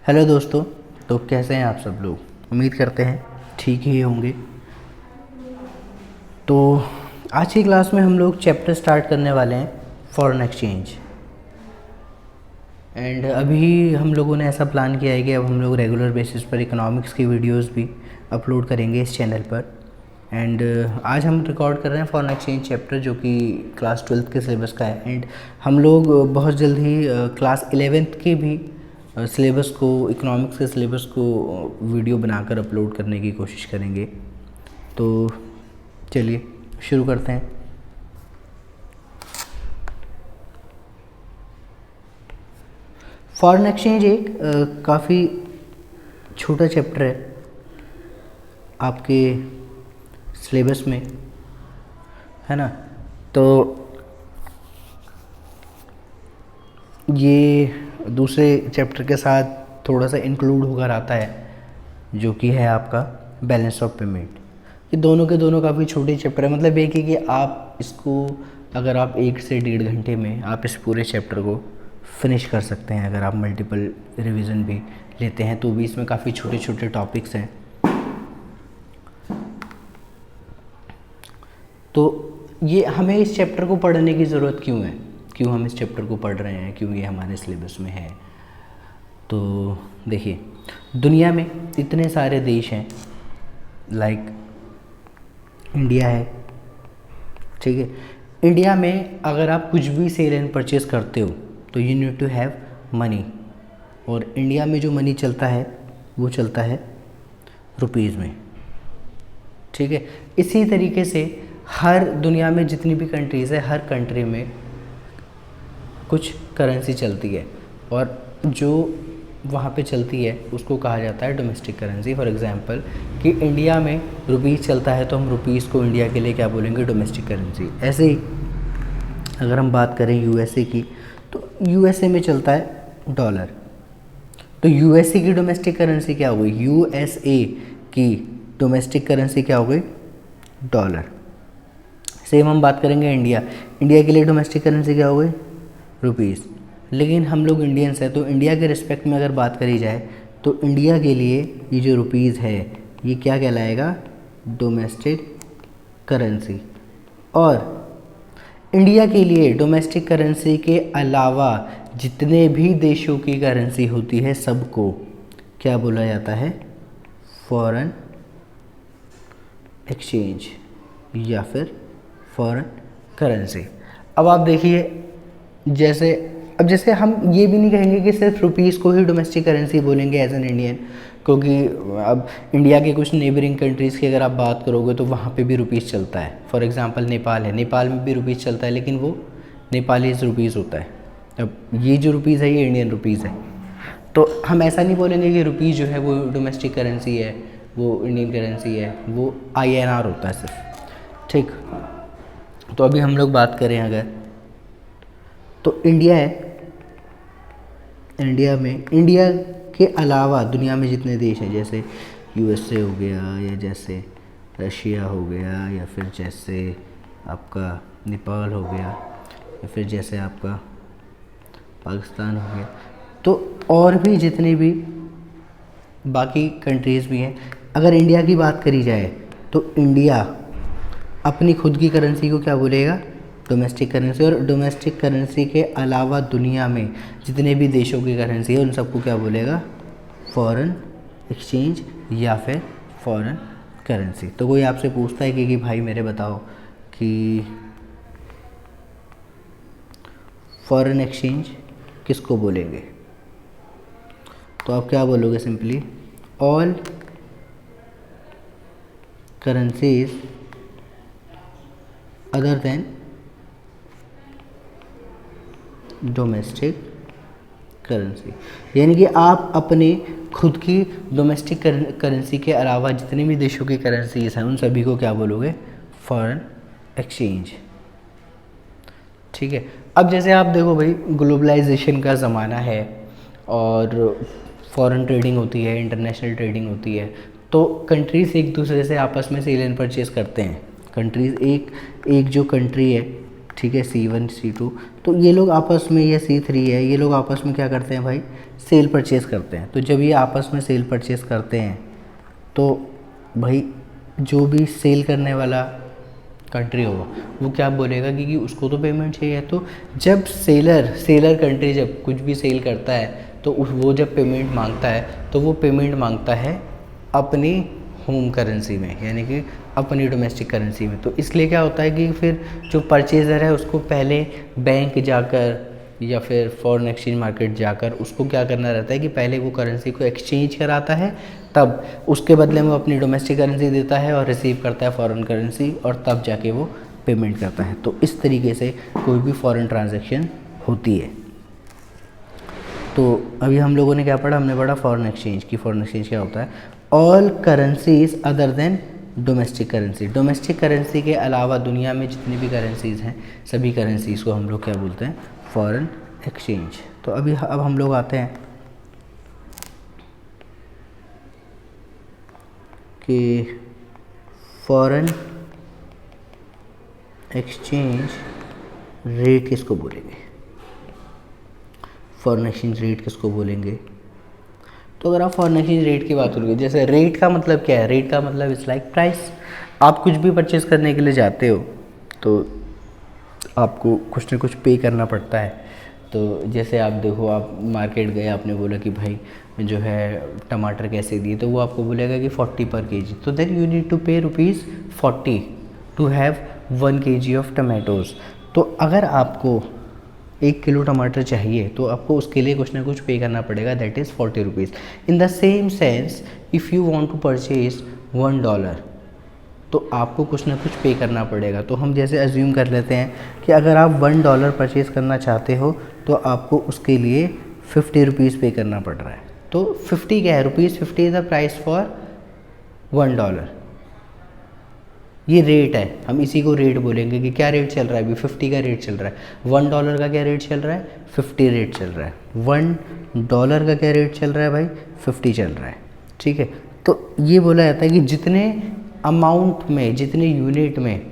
Hello दोस्तों। तो कैसे हैं आप सब लोग? उम्मीद करते हैं ठीक ही होंगे। तो आज की क्लास में हम लोग चैप्टर स्टार्ट करने वाले हैं फॉरेन एक्सचेंज। एंड अभी हम लोगों ने ऐसा प्लान किया है कि अब हम लोग रेगुलर बेसिस पर इकोनॉमिक्स की वीडियोस भी अपलोड करेंगे इस चैनल पर। एंड आज हम रिकॉर्ड कर रहे हैं फॉरेन एक्सचेंज चैप्टर, जो कि क्लास 12th के सिलेबस का है। एंड हम लोग बहुत जल्द ही क्लास 11th के भी सिलेबस को, इकोनॉमिक्स के सिलेबस को वीडियो बनाकर अपलोड करने की कोशिश करेंगे। तो चलिए शुरू करते हैं। फॉरेन एक्सचेंज एक काफ़ी छोटा चैप्टर है आपके सिलेबस में, है ना। तो ये दूसरे चैप्टर के साथ थोड़ा सा इंक्लूड होकर आता है, जो कि है आपका बैलेंस ऑफ पेमेंट। ये दोनों के दोनों काफ़ी छोटे चैप्टर है। मतलब एक है कि आप इसको अगर आप 1 से 1.5 घंटे में आप इस पूरे चैप्टर को फिनिश कर सकते हैं। अगर आप मल्टीपल रिवीजन भी लेते हैं तो भी इसमें काफ़ी छोटे छोटे टॉपिक्स हैं। तो ये हमें इस चैप्टर को पढ़ने की ज़रूरत क्यों है, क्यों हम इस चैप्टर को पढ़ रहे हैं, क्यों ये हमारे सिलेबस में है। तो देखिए, दुनिया में इतने सारे देश हैं, लाइक इंडिया है, ठीक है। इंडिया में अगर आप कुछ भी सेल एंड परचेज करते हो तो you need to have money. और इंडिया में जो मनी चलता है वो चलता है रुपीज़ में, ठीक है। इसी तरीके से हर दुनिया में जितनी भी कंट्रीज़ है, हर कंट्री में कुछ करेंसी चलती है, और जो वहाँ पे चलती है उसको कहा जाता है डोमेस्टिक करेंसी। फॉर एग्जांपल कि इंडिया में रुपीज़ चलता है तो हम रुपीज़ को इंडिया के लिए क्या बोलेंगे? Domestic currency. ऐसे ही अगर हम बात करें यूएसए की, तो यूएसए में चलता है डॉलर, तो यूएसए की डोमेस्टिक करेंसी क्या हो गई? यूएसए की डोमेस्टिक करेंसी क्या हो गई? डॉलर। सेम हम बात करेंगे इंडिया, इंडिया के लिए डोमेस्टिक करेंसी क्या हो गई? रुपीज़। लेकिन हम लोग इंडियंस हैं, तो इंडिया के रिस्पेक्ट में अगर बात करी जाए तो इंडिया के लिए ये जो रुपीज़ है ये क्या कहलाएगा? Domestic currency. और इंडिया के लिए डोमेस्टिक करेंसी के अलावा जितने भी देशों की करेंसी होती है सबको क्या बोला जाता है? फॉरेन एक्सचेंज या फिर फॉरेन करेंसी। अब आप देखिए, जैसे हम ये भी नहीं कहेंगे कि सिर्फ रुपीज़ को ही डोमेस्टिक करेंसी बोलेंगे एज एन इंडियन, क्योंकि अब इंडिया के कुछ नेबरिंग कंट्रीज़ की अगर आप बात करोगे तो वहाँ पे भी रुपीज़ चलता है। फॉर एग्जांपल नेपाल है, नेपाल में भी रुपीज़ चलता है, लेकिन वो नेपालीज रुपीज़ होता है। अब ये जो रुपीज़ है ये इंडियन रुपीज़ है। तो हम ऐसा नहीं बोलेंगे कि रुपीज़ जो है वो डोमेस्टिक करेंसी है, वो इंडियन करेंसी है, वो INR होता है सिर्फ, ठीक। तो अभी हम लोग बात करें अगर, तो इंडिया है, इंडिया के अलावा दुनिया में जितने देश हैं, जैसे यूएसए हो गया, या जैसे रशिया हो गया, या फिर जैसे आपका नेपाल हो गया, या फिर जैसे आपका पाकिस्तान हो गया, तो और भी जितने भी बाकी कंट्रीज़ भी हैं। अगर इंडिया की बात करी जाए तो इंडिया अपनी खुद की करेंसी को क्या बोलेगा? Domestic currency. और डोमेस्टिक करेंसी के अलावा दुनिया में जितने भी देशों की करेंसी है उन सबको क्या बोलेगा? फॉरेन एक्सचेंज या फिर फॉरेन करेंसी। तो कोई आपसे पूछता है कि भाई मेरे बताओ कि फॉरेन एक्सचेंज किसको बोलेंगे? तो आप क्या बोलोगे? Simply all currencies other than domestic currency. यानी कि आप अपने खुद की डोमेस्टिक करेंसी के अलावा जितने भी देशों की करेंसीज हैं उन सभी को क्या बोलोगे? फॉरेन एक्सचेंज, ठीक है। अब जैसे आप देखो भाई, ग्लोबलाइजेशन का ज़माना है और फॉरेन ट्रेडिंग होती है, इंटरनेशनल ट्रेडिंग होती है, तो कंट्रीज़ एक दूसरे से आपस में सेल एंड परचेज़ करते हैं। कंट्रीज़ एक जो कंट्री है ठीक है, C1 C2, तो ये लोग आपस में, ये C3 है, ये लोग आपस में क्या करते हैं भाई, सेल परचेस करते हैं। तो जब ये आपस में सेल परचेस करते हैं तो भाई जो भी सेल करने वाला कंट्री होगा वो क्या बोलेगा कि उसको तो पेमेंट चाहिए। तो जब सेलर कंट्री जब कुछ भी सेल करता है तो वो जब पेमेंट मांगता है तो वो पेमेंट मांगता है अपनी होम करेंसी में, यानी कि अपनी डोमेस्टिक करेंसी में। तो इसलिए क्या होता है कि फिर जो परचेज़र है उसको पहले बैंक जाकर या फिर फॉरेन एक्सचेंज मार्केट जाकर उसको क्या करना रहता है कि पहले वो करेंसी को एक्सचेंज कराता है, तब उसके बदले में वो अपनी डोमेस्टिक करेंसी देता है और रिसीव करता है फॉरेन करेंसी, और तब जाके वो पेमेंट करता है। तो इस तरीके से कोई भी फॉरेन ट्रांजैक्शन होती है। तो अभी हम लोगों ने क्या पढ़ा, हमने पढ़ा फॉरेन एक्सचेंज की। फॉरेन एक्सचेंज क्या होता है, all currencies other than domestic currency. Domestic currency के अलावा दुनिया में जितनी भी करेंसीज़ हैं सभी करेंसीज़ को हम लोग क्या बोलते हैं, फॉरेन एक्सचेंज। तो अब हम लोग आते हैं कि फॉरेन एक्सचेंज रेट किसको बोलेंगे, फॉरेन एक्सचेंज रेट किसको बोलेंगे। तो अगर आप फॉरेन एक्सचेंज रेट की बात करोगे, जैसे रेट का मतलब क्या है, रेट का मतलब इट्स लाइक प्राइस। आप कुछ भी परचेस करने के लिए जाते हो तो आपको कुछ ना कुछ पे करना पड़ता है। तो जैसे आप देखो, आप मार्केट गए, आपने बोला कि भाई जो है टमाटर कैसे दिए, तो वो आपको बोलेगा कि 40 पर केजी। तो then you need to pay ₹40 to have 1 kg of tomatoes. तो अगर आपको 1 किलो टमाटर चाहिए तो आपको उसके लिए कुछ ना कुछ पे करना पड़ेगा, that is ₹40। In the same sense if you want to purchase $1 तो आपको कुछ ना कुछ पे करना पड़ेगा। तो हम जैसे अज्यूम कर लेते हैं कि अगर आप $1 परचेज़ करना चाहते हो तो आपको उसके लिए ₹50 पे करना पड़ रहा है। तो 50 क्या है, ₹50 इज़ द प्राइस फॉर $1। ये रेट है, हम इसी को रेट बोलेंगे कि क्या रेट चल रहा है, अभी 50 का रेट चल रहा है। $1 का क्या रेट चल रहा है, 50 रेट चल रहा है। $1 का क्या रेट चल रहा है भाई, 50 चल रहा है, ठीक है। तो ये बोला जाता है कि जितने अमाउंट में, जितने यूनिट में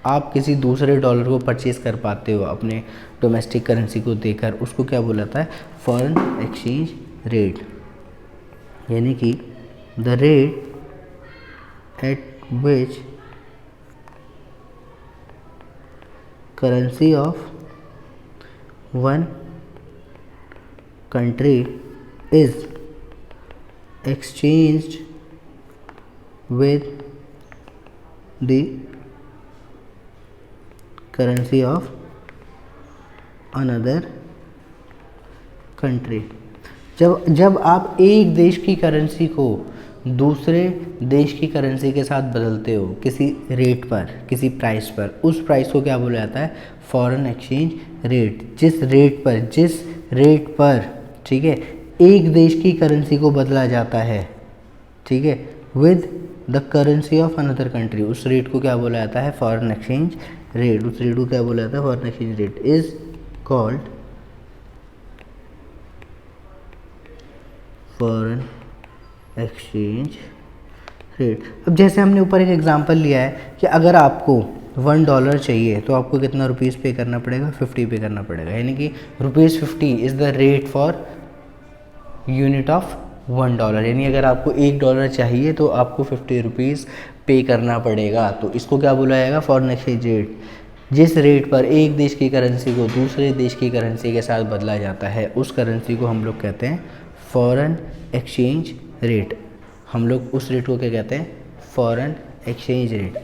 आप किसी दूसरे डॉलर को परचेज़ कर पाते हो अपने डोमेस्टिक करेंसी को देकर, उसको क्या बोला जाता है, फॉरेन एक्सचेंज रेट। यानी कि the rate at which currency of one country is exchanged with the currency of another country। जब आप एक देश की करेंसी को दूसरे देश की करेंसी के साथ बदलते हो किसी रेट पर, किसी प्राइस पर, उस प्राइस को क्या बोला जाता है, फॉरेन एक्सचेंज रेट। जिस रेट पर ठीक है एक देश की करेंसी को बदला जाता है, ठीक है, with the currency of another country, उस रेट को क्या बोला जाता है, फॉरेन एक्सचेंज रेट। उस रेट को क्या बोला जाता है, foreign exchange rate is called foreign exchange rate. अब जैसे हमने ऊपर एक एग्जांपल लिया है कि अगर आपको $1 चाहिए तो आपको कितना रुपीस पे करना पड़ेगा, 50 पे करना पड़ेगा। यानी कि ₹50 is the rate for unit of $1। यानी अगर आपको $1 चाहिए तो आपको ₹50 पे करना पड़ेगा। तो इसको क्या बोला जाएगा, फॉरेन एक्सचेंज रेट। जिस रेट पर एक देश की करेंसी को दूसरे देश की करेंसी के साथ बदला जाता है उस करेंसी को हम लोग कहते हैं फॉरेन एक्सचेंज रेट। हम लोग उस रेट को क्या कहते हैं, फॉरेन एक्सचेंज रेट।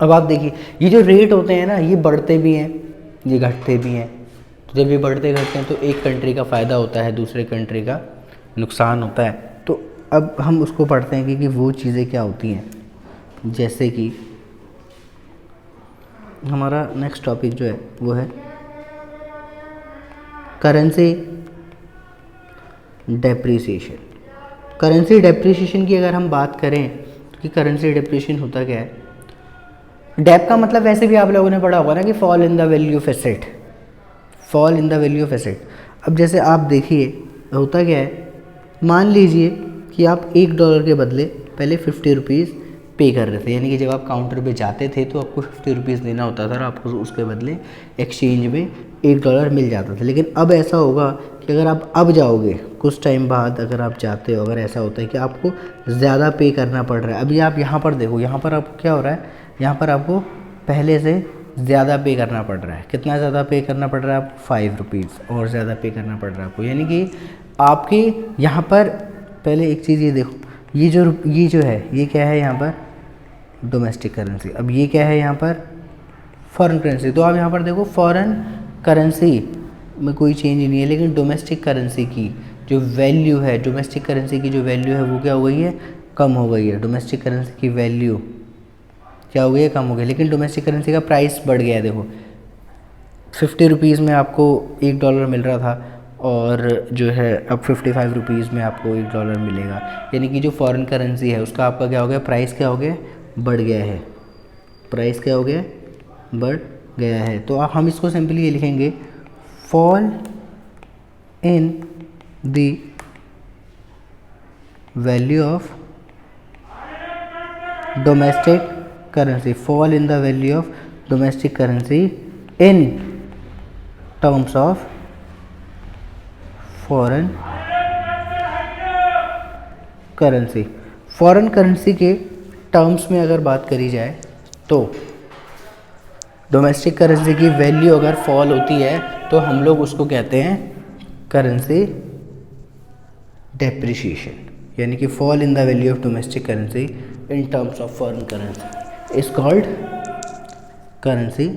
अब आप देखिए, ये जो रेट होते हैं ना, ये बढ़ते भी हैं, ये घटते भी हैं। तो जब ये बढ़ते घटते हैं तो एक कंट्री का फ़ायदा होता है, दूसरे कंट्री का नुकसान होता है। तो अब हम उसको पढ़ते हैं कि वो चीज़ें क्या होती हैं। जैसे कि हमारा नेक्स्ट टॉपिक जो है वो है करेंसी डेप्रिसिएशन। करेंसी डेप्रिसिएशन की अगर हम बात करें तो कि करेंसी डेप्रिसिएशन होता क्या है। डेप का मतलब वैसे भी आप लोगों ने पढ़ा होगा ना कि fall in the value of asset, fall in the value of asset. अब जैसे आप देखिए होता क्या है, मान लीजिए कि आप $1 के बदले पहले ₹50 पे कर रहे थे, यानी कि जब आप काउंटर पे जाते थे तो आपको 50 रुपीज़ देना होता था और आपको उसके बदले एक्सचेंज में $1 मिल जाता था। लेकिन अब ऐसा होगा कि अगर आप अब जाओगे कुछ टाइम बाद, अगर आप जाते हो, अगर ऐसा होता है कि आपको ज़्यादा पे करना पड़ रहा है। अभी आप यहाँ पर देखो, यहाँ पर आपको क्या हो रहा है, यहाँ पर आपको पहले से ज़्यादा पे करना पड़ रहा है। कितना ज़्यादा पे करना पड़ रहा है आपको? 5 रुपीज़ और ज़्यादा पे करना पड़ रहा है आपको। यानी कि आपके यहाँ पर पहले एक चीज़ ये देखो, ये जो है ये क्या है यहाँ पर? Domestic currency. अब ये क्या है यहाँ पर? Foreign currency. तो आप यहाँ पर देखो फॉरेन करेंसी में कोई चेंज नहीं है, लेकिन डोमेस्टिक करेंसी की जो वैल्यू है, डोमेस्टिक करेंसी की जो वैल्यू है वो क्या हो गई है? कम हो गई है। डोमेस्टिक करेंसी की वैल्यू क्या हो गई है? कम हो गई। लेकिन डोमेस्टिक करेंसी का प्राइस बढ़ गया है। देखो 50 रुपीज़ में आपको $1 मिल रहा था और जो है अब 55 रुपीज़ में आपको $1 मिलेगा। यानी कि जो फॉरेन करेंसी है उसका आपका क्या हो गया? प्राइस क्या हो गया? बढ़ गया है। प्राइस क्या हो गया? बढ़ गया है। तो हम इसको सिंपली ये लिखेंगे, fall in the value of domestic currency, fall in the value of domestic currency in terms of foreign currency. Foreign currency के टर्म्स में अगर बात करी जाए तो डोमेस्टिक करेंसी की वैल्यू अगर फॉल होती है तो हम लोग उसको कहते हैं करेंसी डेप्रिसिएशन। यानी कि fall in the value of domestic currency in terms of foreign currency is called currency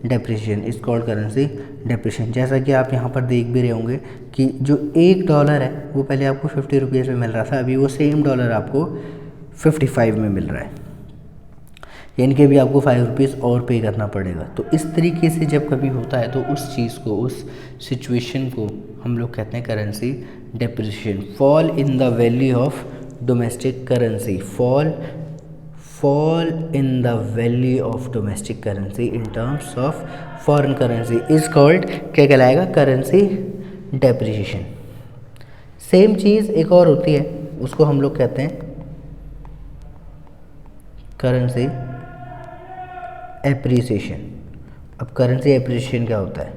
depreciation, is called currency depreciation. जैसा कि आप यहाँ पर देख भी रहे होंगे कि जो $1 है वो पहले आपको 50 रुपीज़ में मिल रहा था, अभी वो सेम डॉलर आपको 55 में मिल रहा है। यानी कि अभी आपको 5 रुपीज़ और पे करना पड़ेगा। तो इस तरीके से जब कभी होता है तो उस चीज़ को, उस सिचुएशन को हम लोग कहते हैं currency depreciation. Fall in the value of domestic currency, fall in the value of domestic currency in terms of foreign currency is called, क्या कहलाएगा? Currency depreciation. सेम चीज़ एक और होती है, उसको हम लोग कहते हैं करेंसी एप्रिसिएशन। अब करेंसी एप्रिसिएशन क्या होता है?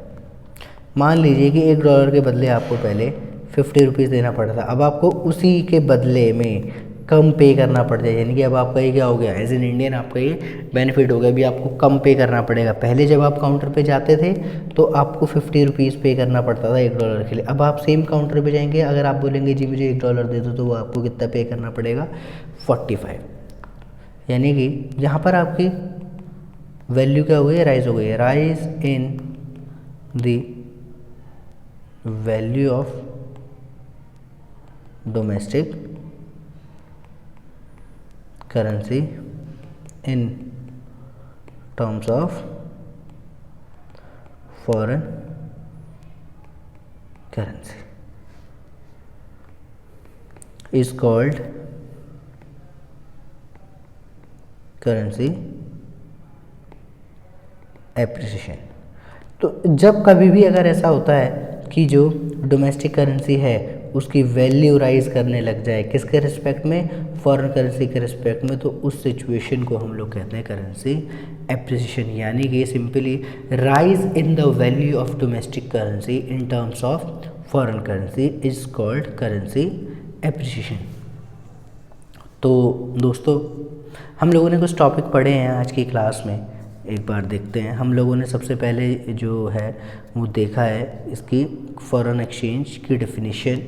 मान लीजिए कि $1 के बदले आपको पहले 50 रुपीज़ देना पड़ा था, अब आपको उसी के बदले में कम पे करना पड़ जाए। यानी कि अब आपका ये क्या हो गया? एज एन इंडियन आपका ये बेनिफिट हो गया। अभी आपको कम पे करना पड़ेगा। पहले जब आप काउंटर पे जाते थे तो आपको 50 रुपीज़ पे करना पड़ता था $1 के लिए। अब आप सेम काउंटर पे जाएंगे, अगर आप बोलेंगे जी मुझे $1 दे दो, तो वो आपको कितना पे करना पड़ेगा? 45। यानी कि यहाँ पर आपकी वैल्यू क्या हो गई है? राइज हो गई है। Rise in the value of domestic currency in terms of foreign currency is called currency appreciation. तो जब कभी भी अगर ऐसा होता है कि जो डोमेस्टिक करेंसी है उसकी वैल्यू राइज करने लग जाए, किसके रिस्पेक्ट में? फॉरेन करेंसी के रिस्पेक्ट में, तो उस सिचुएशन को हम लोग कहते हैं करेंसी एप्रिसिएशन। यानी कि simply rise in the value of domestic currency in terms of foreign currency is called currency appreciation. तो दोस्तों, हम लोगों ने कुछ टॉपिक पढ़े हैं आज की क्लास में, एक बार देखते हैं। हम लोगों ने सबसे पहले जो है वो देखा है इसकी फॉरेन एक्सचेंज की डेफिनेशन,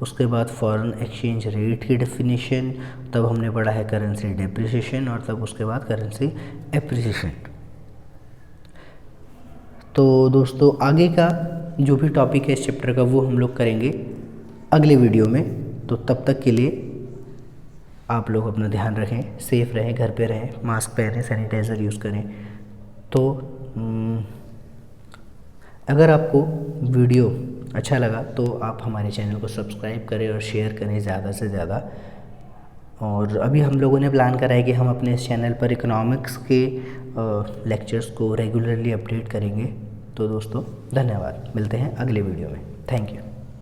उसके बाद फॉरेन एक्सचेंज रेट की डेफिनेशन, तब हमने पढ़ा है करेंसी डेप्रिसिएशन और तब उसके बाद करेंसी एप्रिसिएशन। तो दोस्तों, आगे का जो भी टॉपिक है इस चैप्टर का वो हम लोग करेंगे अगले वीडियो में। तो तब तक के लिए आप लोग अपना ध्यान रखें, सेफ रहें, घर पे रहें, मास्क पहनें, सैनिटाइज़र यूज़ करें। तो अगर आपको वीडियो अच्छा लगा तो आप हमारे चैनल को सब्सक्राइब करें और शेयर करें ज़्यादा से ज़्यादा। और अभी हम लोगों ने प्लान करा है कि हम अपने इस चैनल पर इकोनॉमिक्स के लेक्चर्स को रेगुलरली अपडेट करेंगे। तो दोस्तों, धन्यवाद। मिलते हैं अगले वीडियो में। Thank you.